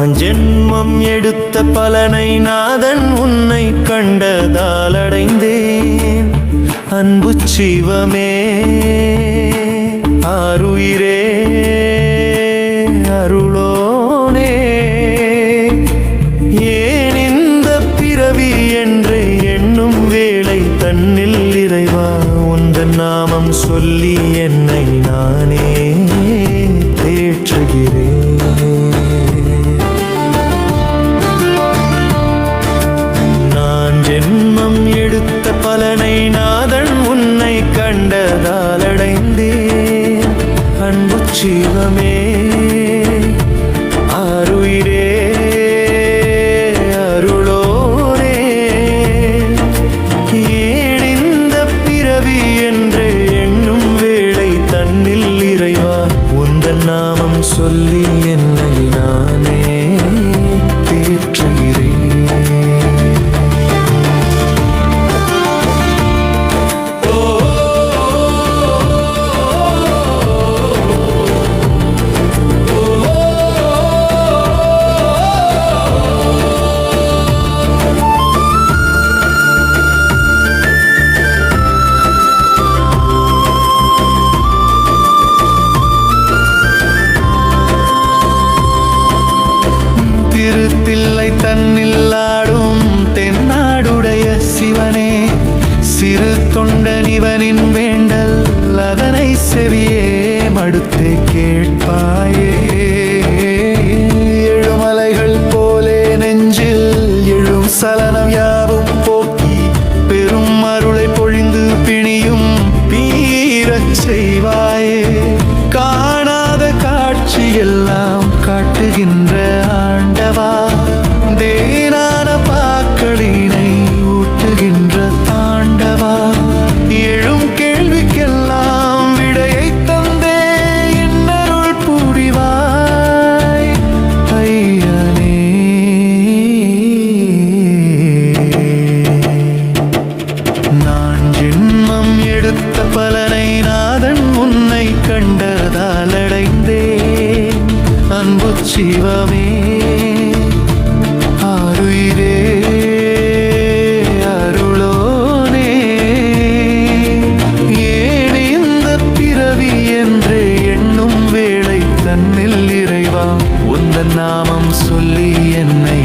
நான் ஜென்மம் எடுத்த பலனை நாதன் உன்னை கண்டதால் அடைந்தேன். அன்பு சிவமே ஆருயிரே அருளோனே, ஏன் இந்த பிறவி என்று எண்ணும் வேளை தன்னில் இறைவா உந்தன் நாமம் சொல்லி என்னை நானே தேற்றுகிறேன். நான் ஜென்மம் எடுத்த பலனை நாதன் உன்னை கண்டதால் அடைந்தேன். அன்பு சிவமே ஆருயிரே அருளோனே, ஏன் இந்த பிறவி என்று எண்ணும் வேளை தன்னில் இறைவா உந்தன் நாமம் சொல்லி என்னை நானே தேற்றுகிறேன். திருத்தில்லை தன்னில் ஆடும் தென்னாடுடைய சிவனே, சிறு தொண்டன் இவனின் வேண்டல் அதனை செவியே மடுத்தே கேட்பாயே. எழுமலைகள் போலே நெஞ்சில் எழும் சலனம் யாவும் போக்கி பெரும் அருளை பொழிந்து பிணியும் பீரச் செய்வாயே. காணாத காட்சியெல்லாம் காட்டுகின்ற ஆண்டவா, தேனான பாக்களினை ஊட்டுகின்ற தாண்டவா, எழும் கேள்விக்கெல்லாம் விடையை தந்தே இன்னருள் புரிவாய் ஐயனே. நான் ஜென்மம் எடுத்த பலனை நாதன் உன்னை கண்டதால் அடைந்தேன். அன்பு சிவமே ஆருயிரே அருளோனே, ஏன் இந்த பிறவி என்று எண்ணும் வேளை தன்னில் இறைவா உந்தன் நாமம் சொல்லி என்னை